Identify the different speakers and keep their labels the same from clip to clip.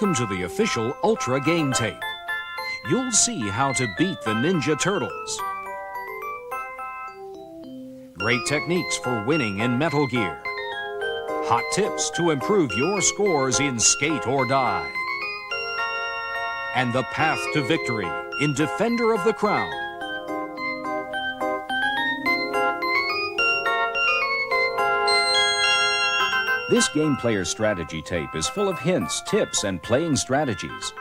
Speaker 1: Welcome to the official Ultra Gametape. You'll see how to beat the Ninja Turtles. Great techniques for winning in Metal Gear. Hot tips to improve your scores in Skate or Die. And the path to victory in Defender of the Crown. This Game Player Strategy tape is full of hints, tips, and playing strategies.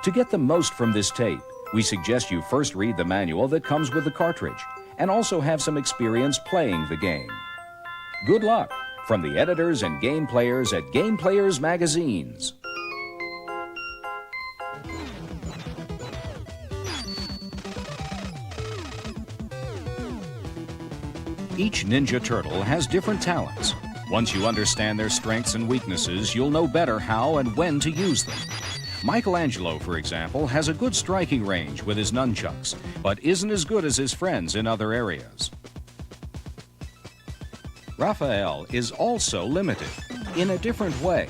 Speaker 1: To get the most from this tape, we suggest you first read the manual that comes with the cartridge and also have some experience playing the game. Good luck from the editors and game players at Game Players Magazines. Each Ninja Turtle has different talents. Once you understand their strengths and weaknesses, you'll know better how and when to use them. Michelangelo, for example, has a good striking range with his nunchucks, but isn't as good as his friends in other areas. Raphael is also limited, in a different way.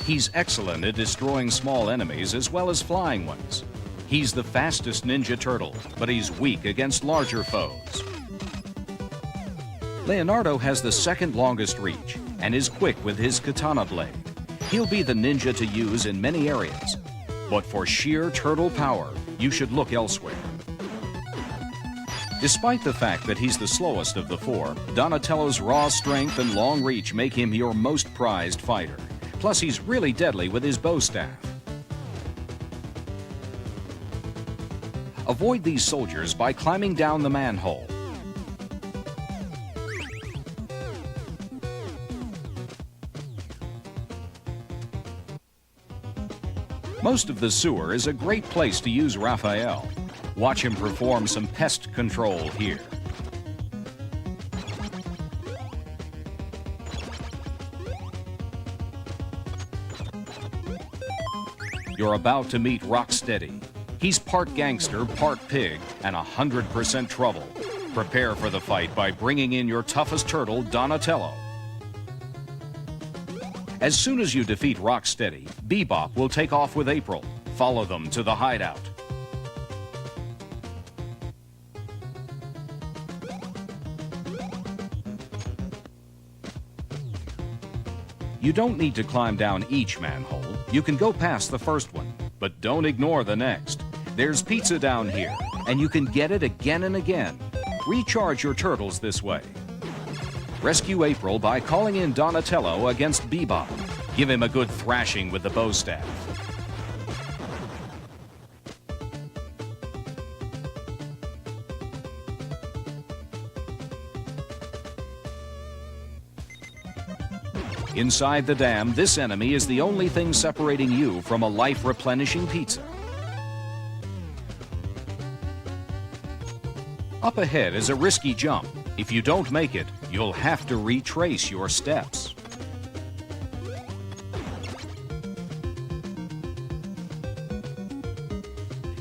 Speaker 1: He's excellent at destroying small enemies as well as flying ones. He's the fastest Ninja Turtle, but he's weak against larger foes. Leonardo has the second longest reach and is quick with his katana blade. He'll be the ninja to use in many areas, but for sheer turtle power, you should look elsewhere. Despite the fact that he's the slowest of the four, Donatello's raw strength and long reach make him your most prized fighter. Plus, he's really deadly with his bow staff. Avoid these soldiers by climbing down the manhole. Most of the sewer is a great place to use Raphael. Watch him perform some pest control here. You're about to meet Rocksteady. He's part gangster, part pig, and 100% trouble. Prepare for the fight by bringing in your toughest turtle, Donatello. As soon as you defeat Rocksteady, Bebop will take off with April. Follow them to the hideout. You don't need to climb down each manhole. You can go past the first one, but don't ignore the next. There's pizza down here, and you can get it again and again. Recharge your turtles this way. Rescue April by calling in Donatello against Bebop. Give him a good thrashing with the bow staff. Inside the dam, this enemy is the only thing separating you from a life-replenishing pizza. Up ahead is a risky jump. If you don't make it, you'll have to retrace your steps.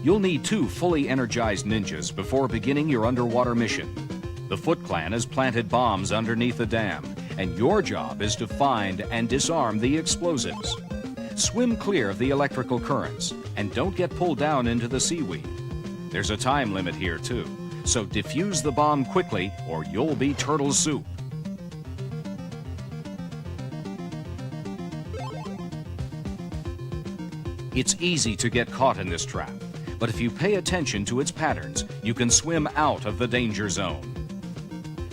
Speaker 1: You'll need 2 fully energized ninjas before beginning your underwater mission. The Foot Clan has planted bombs underneath the dam, and your job is to find and disarm the explosives. Swim clear of the electrical currents, and don't get pulled down into the seaweed. There's a time limit here, too. So defuse the bomb quickly or you'll be turtle soup. It's easy to get caught in this trap, but if you pay attention to its patterns, you can swim out of the danger zone.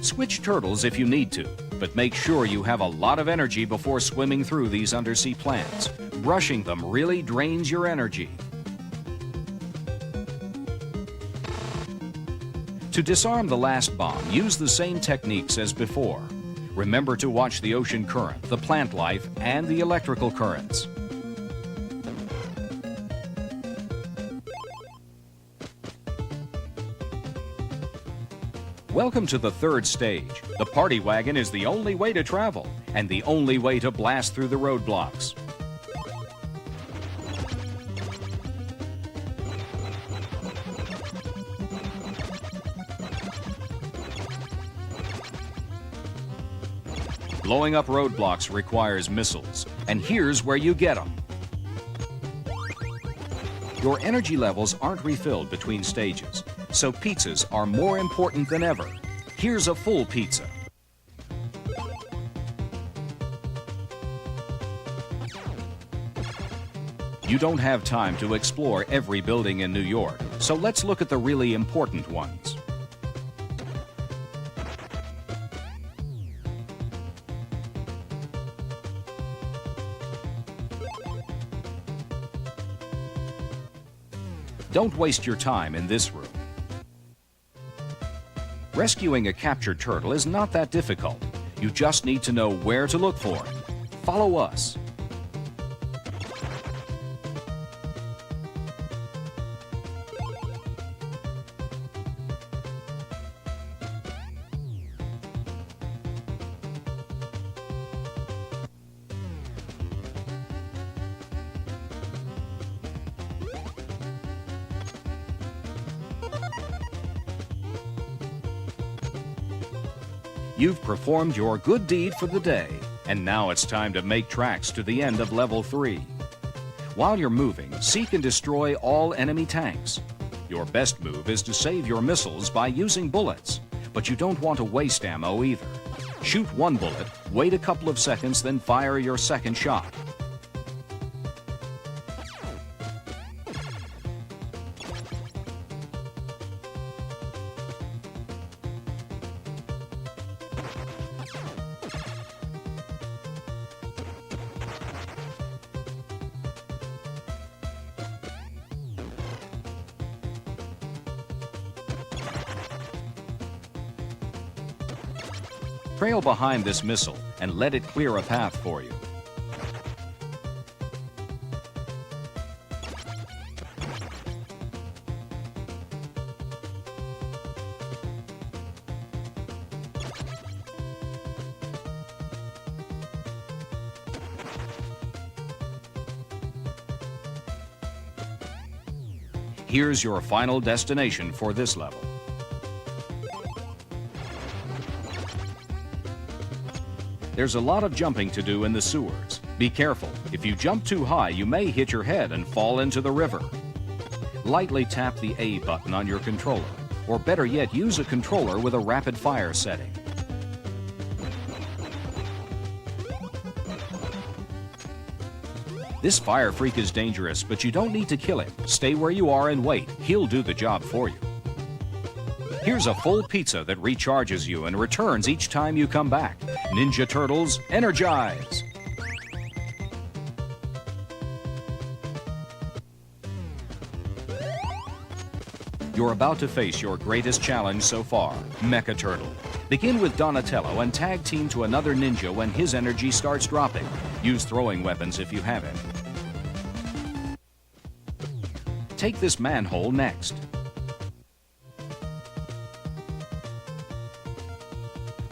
Speaker 1: Switch turtles if you need to, but make sure you have a lot of energy before swimming through these undersea plants. Brushing them really drains your energy. To disarm the last bomb, use the same techniques as before. Remember to watch the ocean current, the plant life, and the electrical currents. Welcome to the third stage. The party wagon is the only way to travel, and the only way to blast through the roadblocks. Blowing up roadblocks requires missiles, and here's where you get them. Your energy levels aren't refilled between stages, so pizzas are more important than ever. Here's a full pizza. You don't have time to explore every building in New York, so let's look at the really important ones. Don't waste your time in this room. Rescuing a captured turtle is not that difficult. You just need to know where to look for it. Follow us. You've performed your good deed for the day, and now it's time to make tracks to the end of Level 3. While you're moving, seek and destroy all enemy tanks. Your best move is to save your missiles by using bullets, but you don't want to waste ammo either. Shoot one bullet, wait a couple of seconds, then fire your second shot. Trail behind this missile and let it clear a path for you. Here's your final destination for this level. There's a lot of jumping to do in the sewers. Be careful. If you jump too high, you may hit your head and fall into the river. Lightly tap the A button on your controller, or better yet, use a controller with a rapid fire setting. This fire freak is dangerous, but you don't need to kill him. Stay where you are and wait. He'll do the job for you. Here's a full pizza that recharges you and returns each time you come back. Ninja Turtles, energize! You're about to face your greatest challenge so far, Mecha Turtle. Begin with Donatello and tag team to another ninja when his energy starts dropping. Use throwing weapons if you have it. Take this manhole next.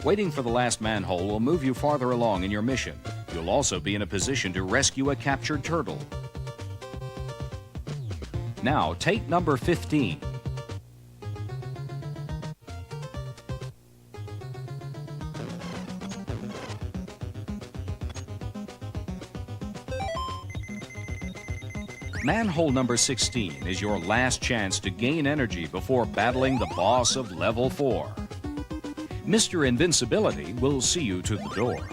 Speaker 1: Waiting for the last manhole will move you farther along in your mission. You'll also be in a position to rescue a captured turtle. Now, take number 15. Manhole number 16 is your last chance to gain energy before battling the boss of Level 4. Mr. Invincibility will see you to the door.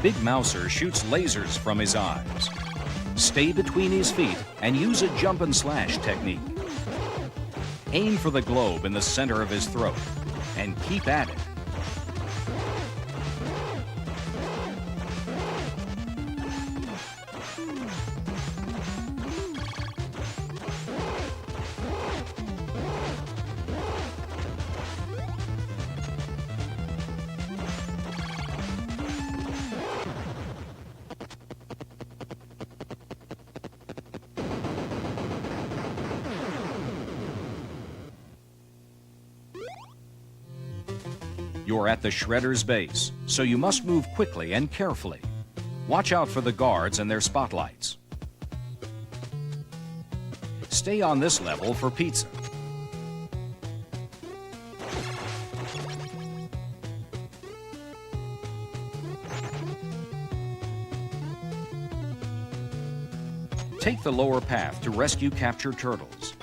Speaker 1: Big Mouser shoots lasers from his eyes. Stay between his feet and use a jump and slash technique. Aim for the globe in the center of his throat and keep at it. You're at the Shredder's base, so you must move quickly and carefully. Watch out for the guards and their spotlights. Stay on this level for pizza. Take the lower path to rescue captured turtles.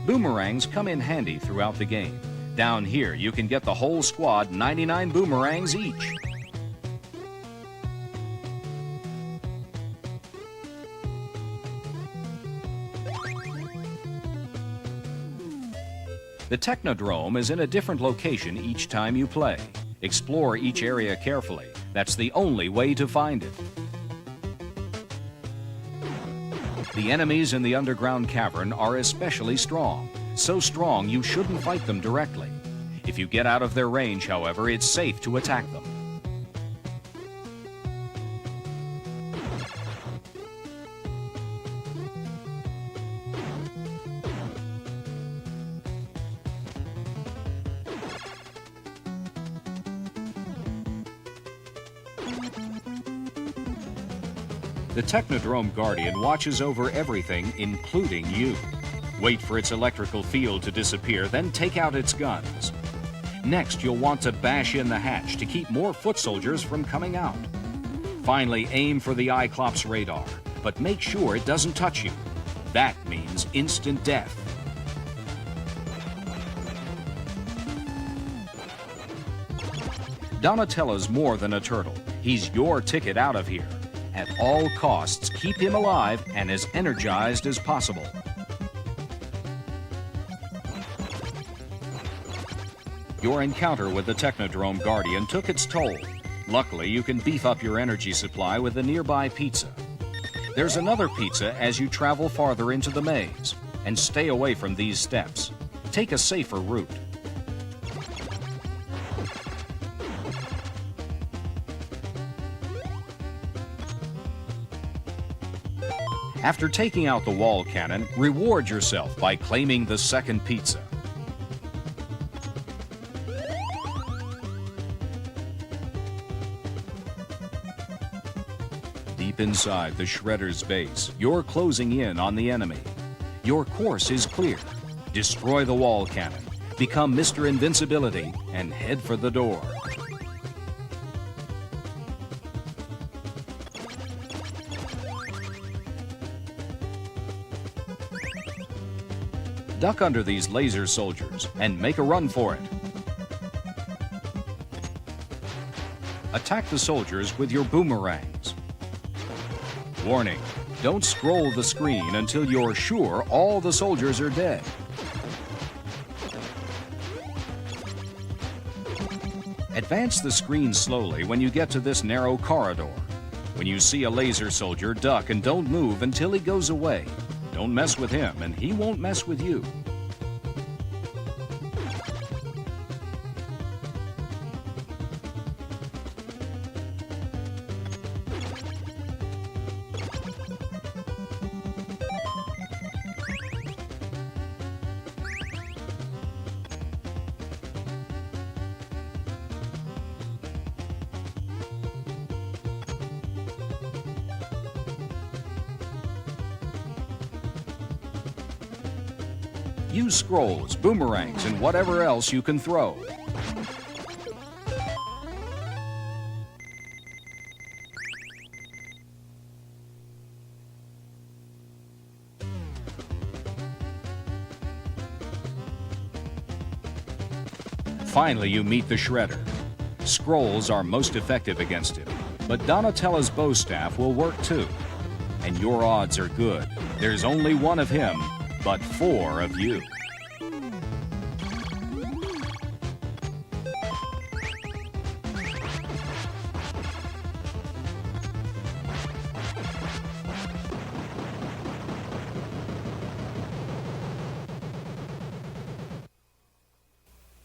Speaker 1: Boomerangs come in handy throughout the game. Down here, you can get the whole squad 99 boomerangs each. The Technodrome is in a different location each time you play. Explore each area carefully. That's the only way to find it. The enemies in the underground cavern are especially strong. So strong you shouldn't fight them directly. If you get out of their range, however, it's safe to attack them. The Technodrome Guardian watches over everything, including you. Wait for its electrical field to disappear, then take out its guns. Next, you'll want to bash in the hatch to keep more foot soldiers from coming out. Finally, aim for the Cyclops radar, but make sure it doesn't touch you. That means instant death. Donatello's more than a turtle. He's your ticket out of here. At all costs, keep him alive and as energized as possible. Your encounter with the Technodrome Guardian took its toll. Luckily, you can beef up your energy supply with a nearby pizza. There's another pizza as you travel farther into the maze. And stay away from these steps. Take a safer route. After taking out the wall cannon, reward yourself by claiming the second pizza. Deep inside the Shredder's base, you're closing in on the enemy. Your course is clear. Destroy the wall cannon, become Mr. Invincibility, and head for the door. Duck under these laser soldiers and make a run for it. Attack the soldiers with your boomerangs. Warning, don't scroll the screen until you're sure all the soldiers are dead. Advance the screen slowly when you get to this narrow corridor. When you see a laser soldier, duck and don't move until he goes away. Don't mess with him, and he won't mess with you. Use scrolls, boomerangs, and whatever else you can throw. Finally, you meet the Shredder. Scrolls are most effective against him, but Donatello's bow staff will work too. And your odds are good. There's only one of him, but 4 of you.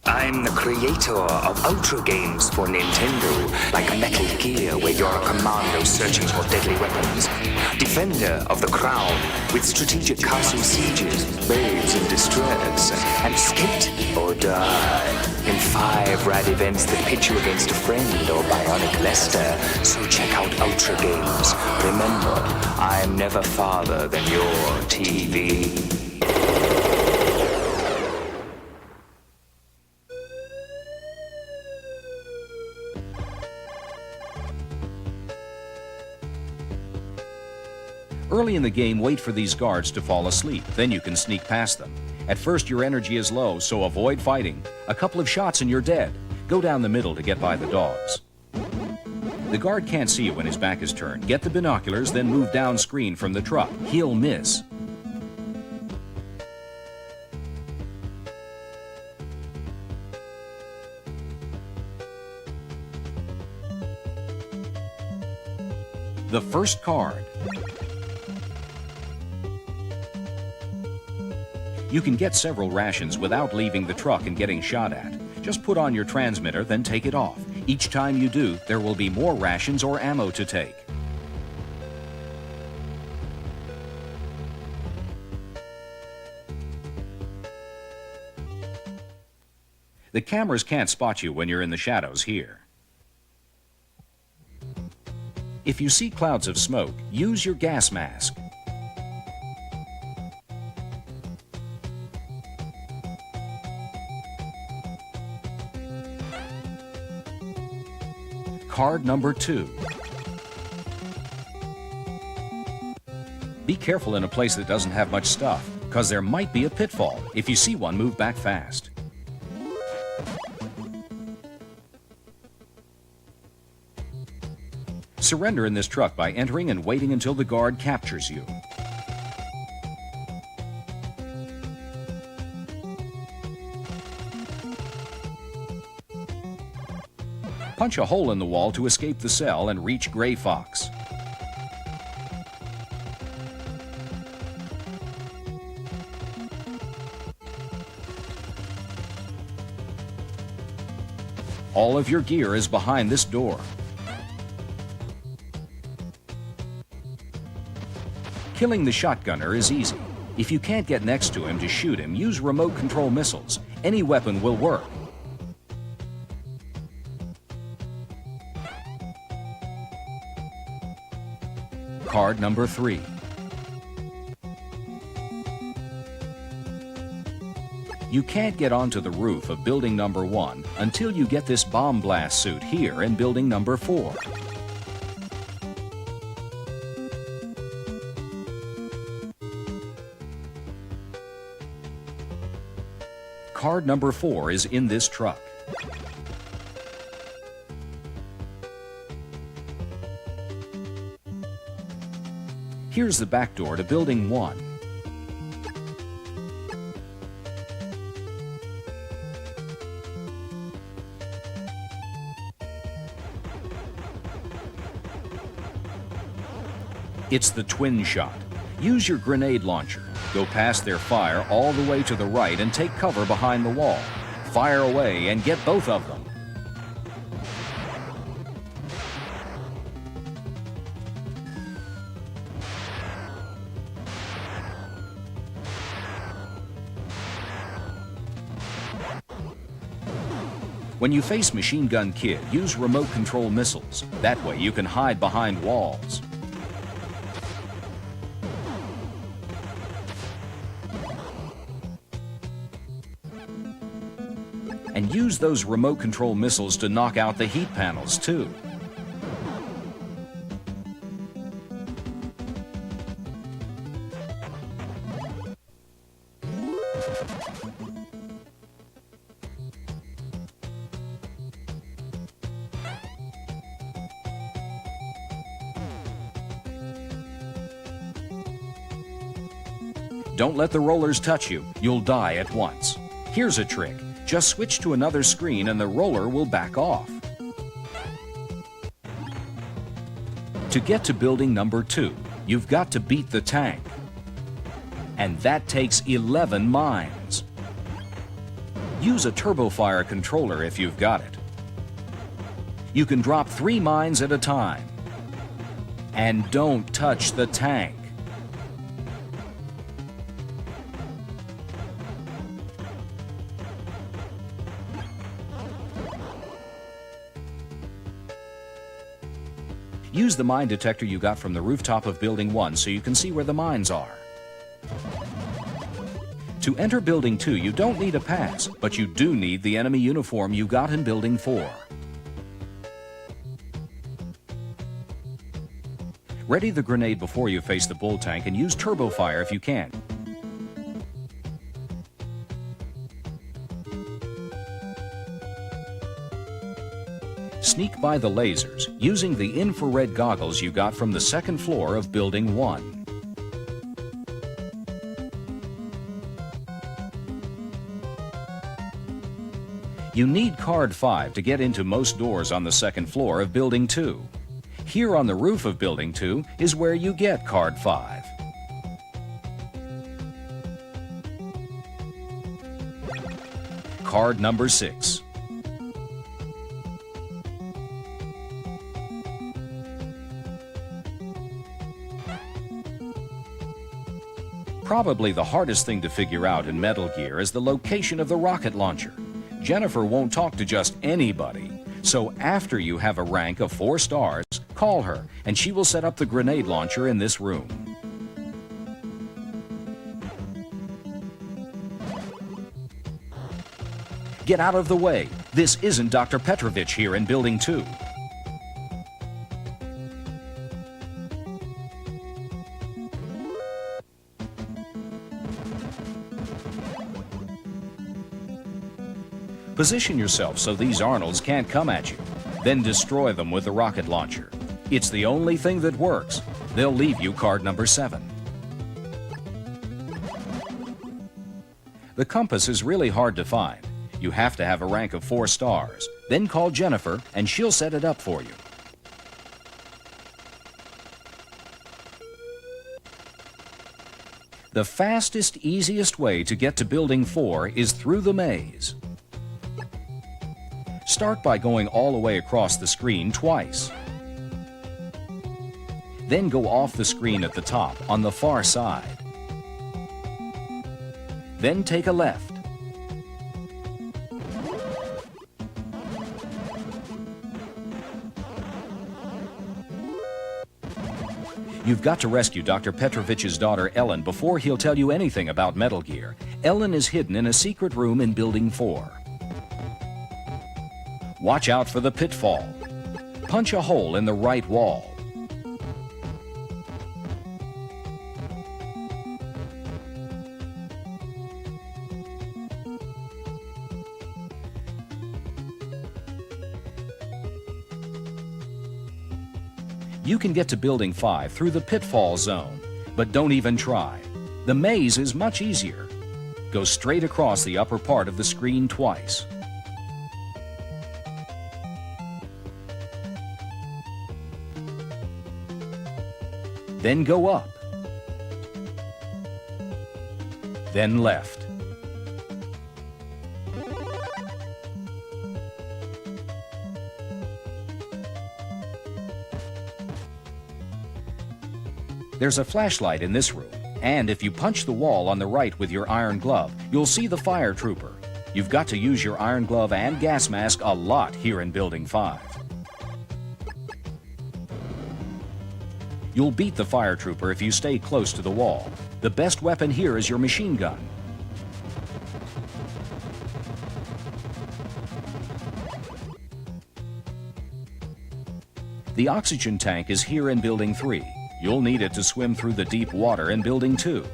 Speaker 2: I I'm the creator of Ultra games for Nintendo, like Metal Gear, where you're a commando searching for deadly weapons. Defender of the Crown, with strategic castle sieges, babes in distress, and skate or die in 5 rad events that pit you against a friend or bionic Lester. So check out Ultra games. Remember, I'm never farther than your TV.
Speaker 1: Early in the game, wait for these guards to fall asleep. Then you can sneak past them. At first, your energy is low, so avoid fighting. A couple of shots and you're dead. Go down the middle to get by the dogs. The guard can't see you when his back is turned. Get the binoculars, then move down screen from the truck. He'll miss. The first card. You can get several rations without leaving the truck and getting shot at. Just put on your transmitter, then take it off. Each time you do, there will be more rations or ammo to take. The cameras can't spot you when you're in the shadows here. If you see clouds of smoke, use your gas mask. Card number 2. Be careful in a place that doesn't have much stuff, because there might be a pitfall. If you see one, move back fast. Surrender in this truck by entering and waiting until the guard captures you. Punch a hole in the wall to escape the cell and reach Gray Fox. All of your gear is behind this door. Killing the shotgunner is easy. If you can't get next to him to shoot him, use remote control missiles. Any weapon will work. Card number 3. You can't get onto the roof of building number 1 until you get this bomb blast suit here in building number 4. Card number 4 is in this truck. Here's the back door to building 1. It's the twin shot. Use your grenade launcher. Go past their fire all the way to the right and take cover behind the wall. Fire away and get both of them. When you face Machine Gun Kid, use remote control missiles. That way you can hide behind walls. And use those remote control missiles to knock out the heat panels, too. Don't let the rollers touch you. You'll die at once. Here's a trick. Just switch to another screen and the roller will back off. To get to building number 2, you've got to beat the tank. And that takes 11 mines. Use a turbofire controller if you've got it. You can drop 3 mines at a time. And don't touch the tank. Use the mine detector you got from the rooftop of Building 1 so you can see where the mines are. To enter Building 2, you don't need a pass, but you do need the enemy uniform you got in Building 4. Ready the grenade before you face the bull tank and use turbo fire if you can. Sneak by the lasers using the infrared goggles you got from the second floor of Building 1. You need card 5 to get into most doors on the second floor of Building 2. Here on the roof of Building 2 is where you get card 5. Card number 6. Probably the hardest thing to figure out in Metal Gear is the location of the rocket launcher. Jennifer won't talk to just anybody, so after you have a rank of 4 stars, call her and she will set up the grenade launcher in this room. Get out of the way. This isn't Dr. Petrovich here in Building 2. Position yourself so these Arnolds can't come at you. Then destroy them with the rocket launcher. It's the only thing that works. They'll leave you card number 7. The compass is really hard to find. You have to have a rank of 4 stars. Then call Jennifer and she'll set it up for you. The fastest, easiest way to get to Building 4 is through the maze. Start by going all the way across the screen twice. Then go off the screen at the top on the far side. Then take a left. You've got to rescue Dr. Petrovich's daughter Ellen before he'll tell you anything about Metal Gear. Ellen is hidden in a secret room in Building 4. Watch out for the pitfall. Punch a hole in the right wall. You can get to Building 5 through the pitfall zone, but don't even try. The maze is much easier. Go straight across the upper part of the screen twice. Then go up. Then left. There's a flashlight in this room, and if you punch the wall on the right with your iron glove, you'll see the fire trooper. You've got to use your iron glove and gas mask a lot here in Building 5. You'll beat the fire trooper if you stay close to the wall. The best weapon here is your machine gun. The oxygen tank is here in Building 3. You'll need it to swim through the deep water in Building 2.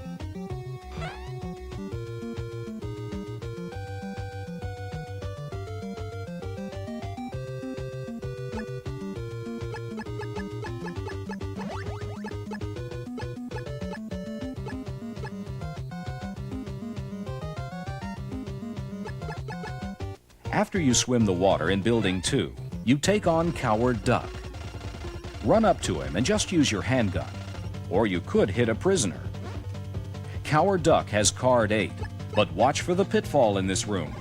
Speaker 1: After you swim the water in Building 2, you take on Coward Duck. Run up to him and just use your handgun, or you could hit a prisoner. Coward Duck has card 8, but watch for the pitfall in this room.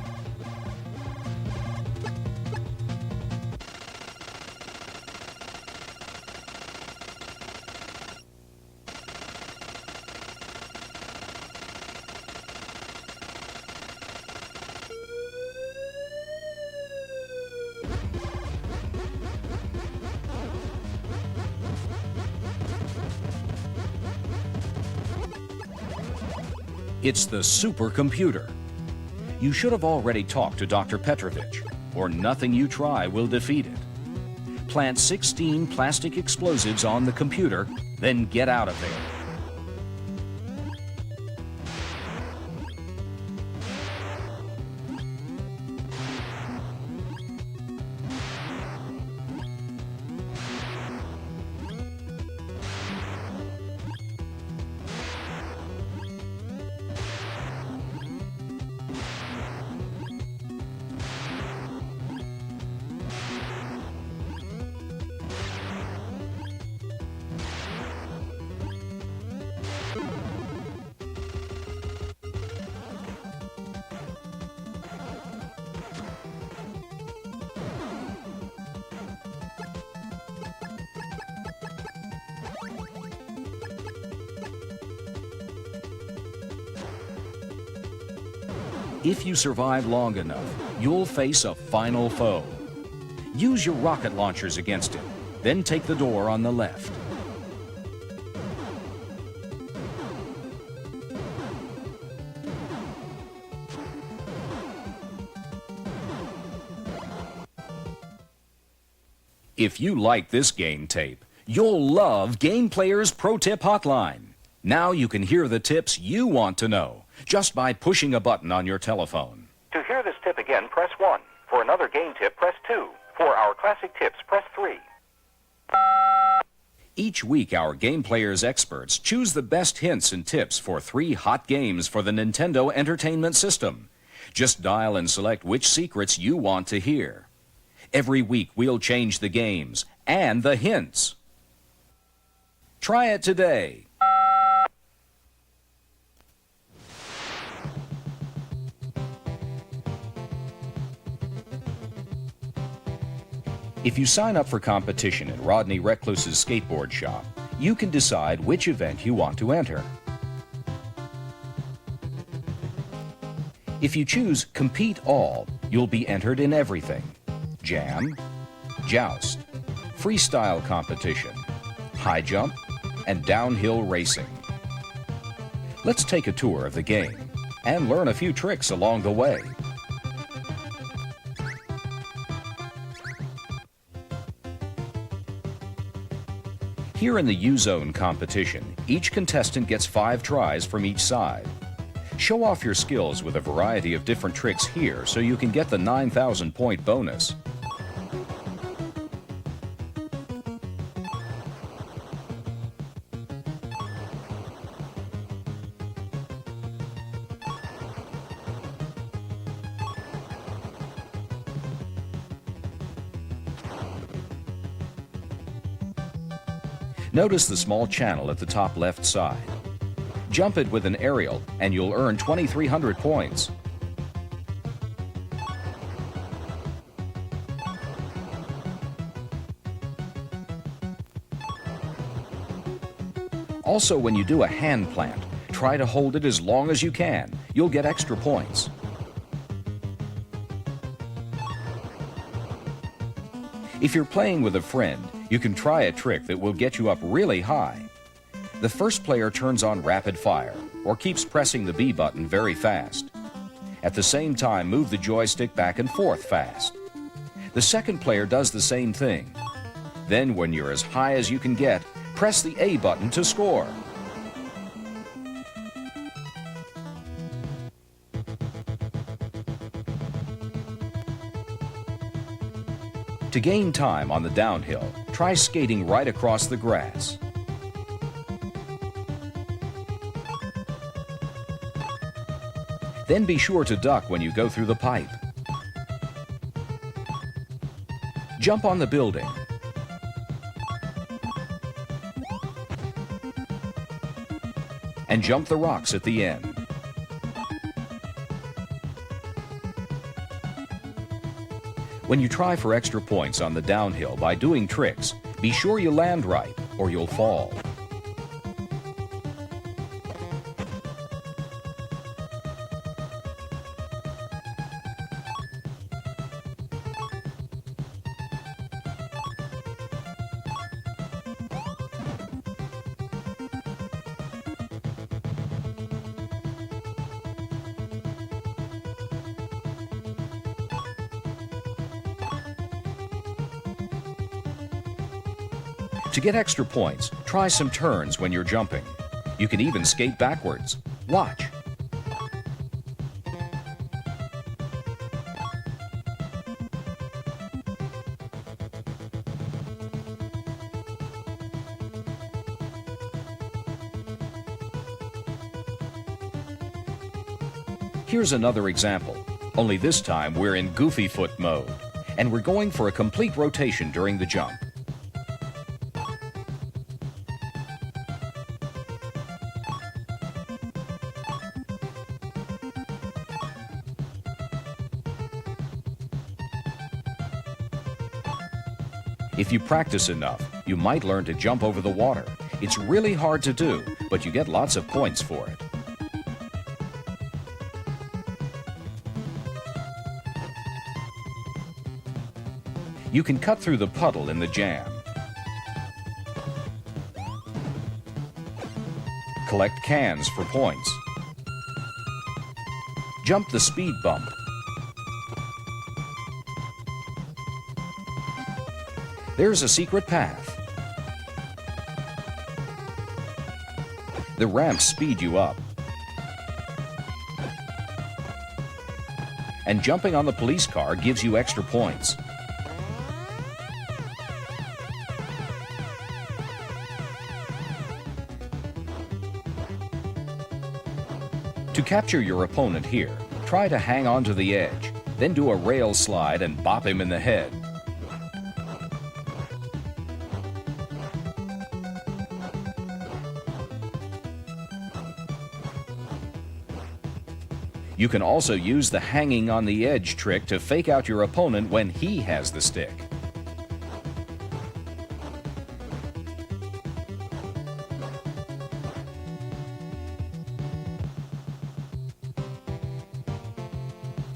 Speaker 1: It's the supercomputer. You should have already talked to Dr. Petrovich, or nothing you try will defeat it. Plant 16 plastic explosives on the computer, then get out of there. If you survive long enough, you'll face a final foe. Use your rocket launchers against him, then take the door on the left. If you like this game tape, you'll love Game Player's Pro Tip Hotline. Now you can hear the tips you want to know just by pushing a button on your telephone.
Speaker 3: To hear this tip again, press 1. For another game tip, press 2. For our classic tips, press 3.
Speaker 1: Each week, our Game Player's experts choose the best hints and tips for 3 hot games for the Nintendo Entertainment System. Just dial and select which secrets you want to hear. Every week, we'll change the games and the hints. Try it today. If you sign up for competition at Rodney Recluse's skateboard shop, you can decide which event you want to enter. If you choose Compete All, you'll be entered in everything: jam, joust, freestyle competition, high jump, and downhill racing. Let's take a tour of the game and learn a few tricks along the way. Here in the U-Zone competition, each contestant gets 5 tries from each side. Show off your skills with a variety of different tricks here so you can get the 9,000-point bonus. Notice the small channel at the top left side. Jump it with an aerial and you'll earn 2,300 points. Also, when you do a hand plant, try to hold it as long as you can. You'll get extra points. If you're playing with a friend, you can try a trick that will get you up really high. The first player turns on rapid fire, or keeps pressing the B button very fast. At the same time, move the joystick back and forth fast. The second player does the same thing. Then, when you're as high as you can get, press the A button to score. To gain time on the downhill, try skating right across the grass. Then be sure to duck when you go through the pipe. Jump on the building. And jump the rocks at the end. When you try for extra points on the downhill by doing tricks, be sure you land right or you'll fall. To get extra points, try some turns when you're jumping. You can even skate backwards. Watch. Here's another example, only this time we're in Goofy Foot mode, and we're going for a complete rotation during the jump. If you practice enough, you might learn to jump over the water. It's really hard to do, but you get lots of points for it. You can cut through the puddle in the jam. Collect cans for points. Jump the speed bump. There's a secret path. The ramps speed you up. And jumping on the police car gives you extra points. To capture your opponent here, try to hang on to the edge, then do a rail slide and bop him in the head. You can also use the hanging on the edge trick to fake out your opponent when he has the stick.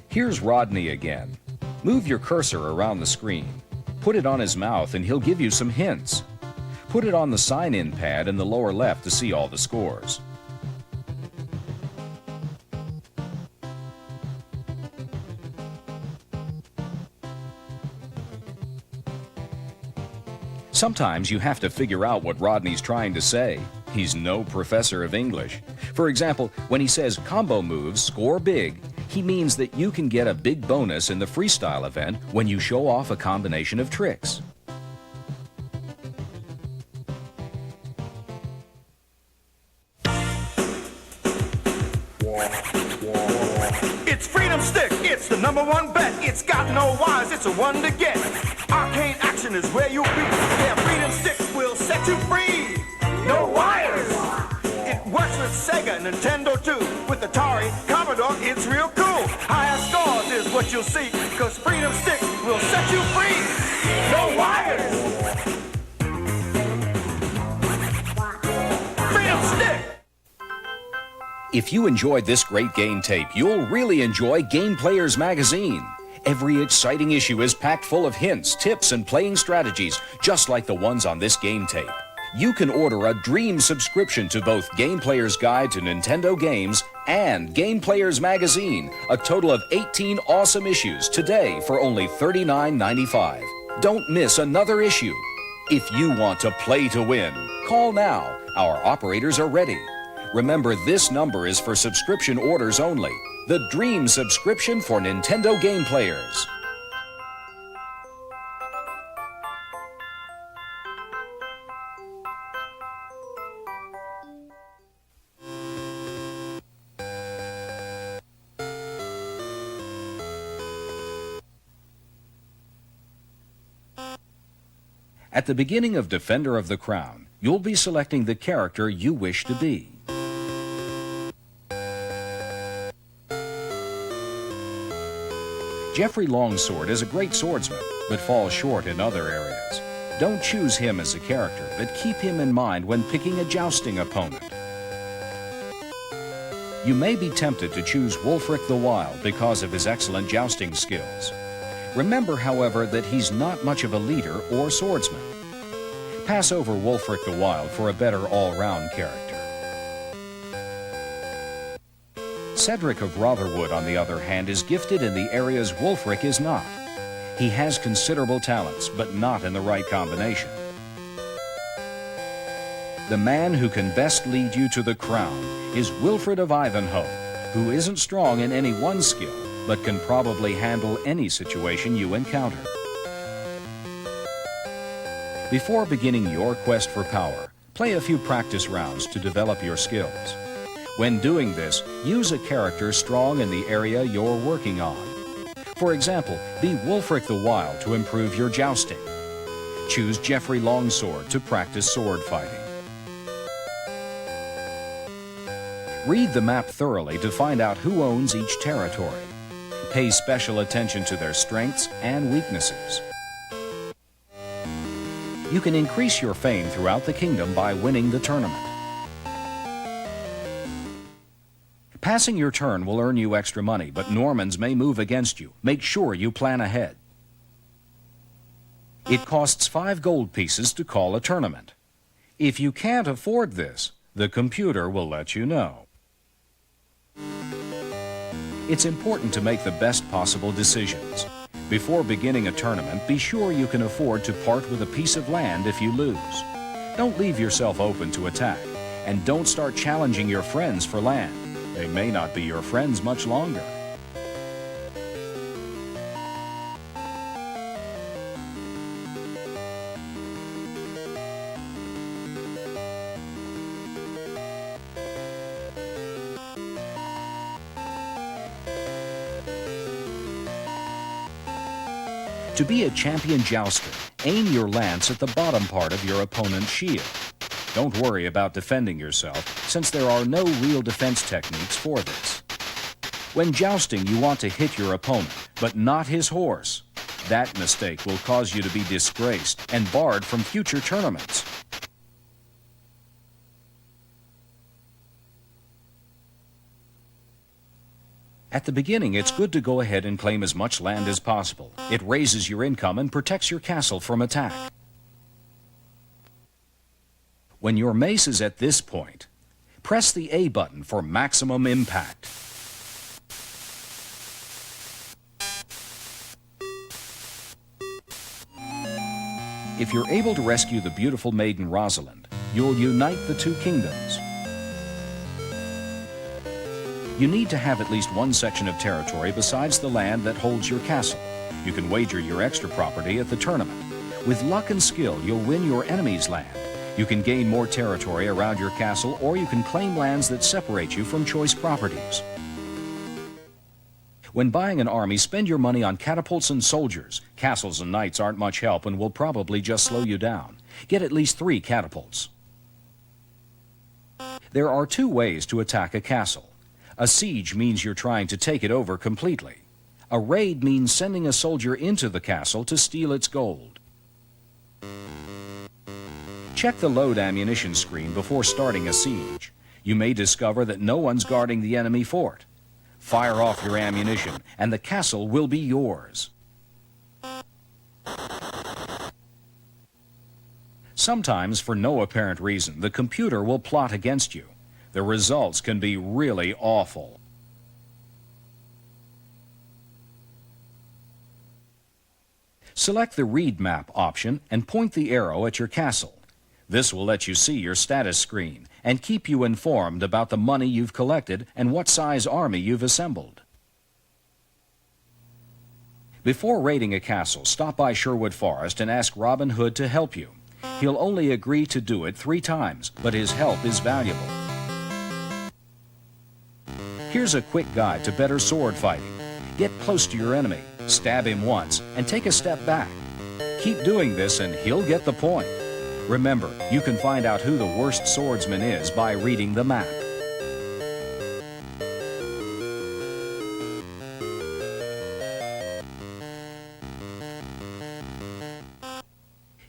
Speaker 1: Here's Rodney again. Move your cursor around the screen. Put it on his mouth and he'll give you some hints. Put it on the sign-in pad in the lower left to see all the scores. Sometimes you have to figure out what Rodney's trying to say. He's no professor of English. For example, when he says combo moves score big, he means that you can get a big bonus in the freestyle event when you show off a combination of tricks.
Speaker 4: It's Freedom Stick, it's the #1 bet. It's got no wires, it's a one to get. Arcane action is where you'll be. Yeah, Freedom Stick will set you free. No wires! It works with Sega, Nintendo too. With Atari, Commodore, it's real cool. Higher scores is what you'll see, cause Freedom Stick will set you free. No wires! Freedom Stick!
Speaker 1: If you enjoyed this great game tape, you'll really enjoy Game Players Magazine. Every exciting issue is packed full of hints, tips, and playing strategies, just like the ones on this game tape. You can order a dream subscription to both Game Player's Guide to Nintendo Games and Game Players Magazine, a total of 18 awesome issues today for only $39.95. Don't miss another issue. If you want to play to win, call now. Our operators are ready. Remember, this number is for subscription orders only. The dream subscription for Nintendo Game Players. At the beginning of Defender of the Crown, you'll be selecting the character you wish to be. Geoffrey Longsword is a great swordsman, but falls short in other areas. Don't choose him as a character, but keep him in mind when picking a jousting opponent. You may be tempted to choose Wulfric the Wild because of his excellent jousting skills. Remember, however, that he's not much of a leader or swordsman. Pass over Wulfric the Wild for a better all-round character. Cedric of Rotherwood, on the other hand, is gifted in the areas Wulfric is not. He has considerable talents, but not in the right combination. The man who can best lead you to the crown is Wilfred of Ivanhoe, who isn't strong in any one skill, but can probably handle any situation you encounter. Before beginning your quest for power, play a few practice rounds to develop your skills. When doing this, use a character strong in the area you're working on. For example, be Wulfric the Wild to improve your jousting. Choose Geoffrey Longsword to practice sword fighting. Read the map thoroughly to find out who owns each territory. Pay special attention to their strengths and weaknesses. You can increase your fame throughout the kingdom by winning the tournament. Passing your turn will earn you extra money, but Normans may move against you. Make sure you plan ahead. It costs 5 gold pieces to call a tournament. If you can't afford this, the computer will let you know. It's important to make the best possible decisions. Before beginning a tournament, be sure you can afford to part with a piece of land if you lose. Don't leave yourself open to attack, and don't start challenging your friends for land. They may not be your friends much longer. To be a champion jouster, aim your lance at the bottom part of your opponent's shield. Don't worry about defending yourself, since there are no real defense techniques for this. When jousting, you want to hit your opponent, but not his horse. That mistake will cause you to be disgraced and barred from future tournaments. At the beginning, it's good to go ahead and claim as much land as possible. It raises your income and protects your castle from attack. When your mace is at this point, press the A button for maximum impact. If you're able to rescue the beautiful maiden Rosalind, you'll unite the two kingdoms. You need to have at least one section of territory besides the land that holds your castle. You can wager your extra property at the tournament. With luck and skill, you'll win your enemy's land. You can gain more territory around your castle, or you can claim lands that separate you from choice properties. When buying an army, spend your money on catapults and soldiers. Castles and knights aren't much help and will probably just slow you down. Get at least 3 catapults. There are 2 ways to attack a castle. A siege means you're trying to take it over completely. A raid means sending a soldier into the castle to steal its gold. Check the load ammunition screen before starting a siege. You may discover that no one's guarding the enemy fort. Fire off your ammunition, and the castle will be yours. Sometimes, for no apparent reason, the computer will plot against you. The results can be really awful. Select the Read Map option and point the arrow at your castle. This will let you see your status screen and keep you informed about the money you've collected and what size army you've assembled. Before raiding a castle, stop by Sherwood Forest and ask Robin Hood to help you. He'll only agree to do it 3 times, but his help is valuable. Here's a quick guide to better sword fighting. Get close to your enemy, stab him once, and take a step back. Keep doing this and he'll get the point. Remember, you can find out who the worst swordsman is by reading the map.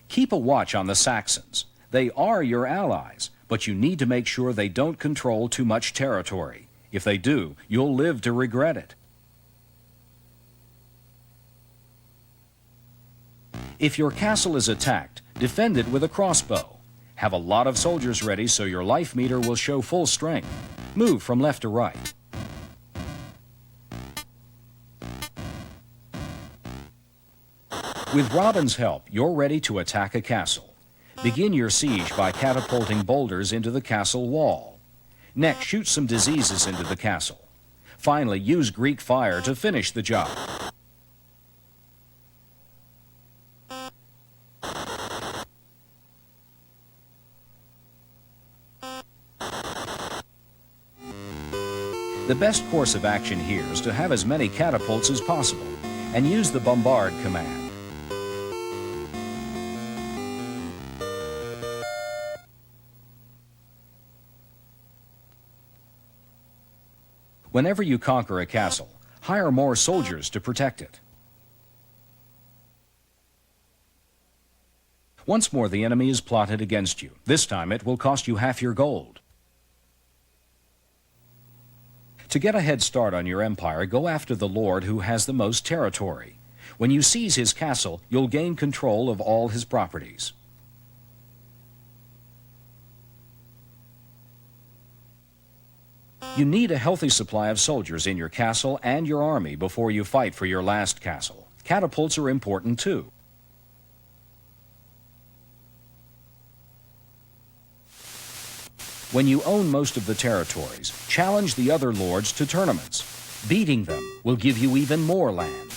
Speaker 1: Keep a watch on the Saxons. They are your allies, but you need to make sure they don't control too much territory. If they do, you'll live to regret it. If your castle is attacked, defend it with a crossbow. Have a lot of soldiers ready so your life meter will show full strength. Move from left to right. With Robin's help, you're ready to attack a castle. Begin your siege by catapulting boulders into the castle wall. Next, shoot some diseases into the castle. Finally, use Greek fire to finish the job. The best course of action here is to have as many catapults as possible and use the bombard command. Whenever you conquer a castle, hire more soldiers to protect it. Once more, the enemy is plotted against you. This time it will cost you half your gold. To get a head start on your empire, go after the lord who has the most territory. When you seize his castle, you'll gain control of all his properties. You need a healthy supply of soldiers in your castle and your army before you fight for your last castle. Catapults are important too. When you own most of the territories, challenge the other lords to tournaments. Beating them will give you even more land.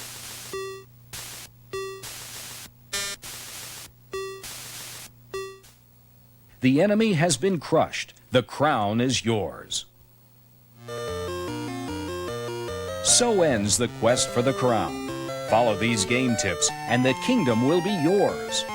Speaker 1: The enemy has been crushed. The crown is yours. So ends the quest for the crown. Follow these game tips and the kingdom will be yours.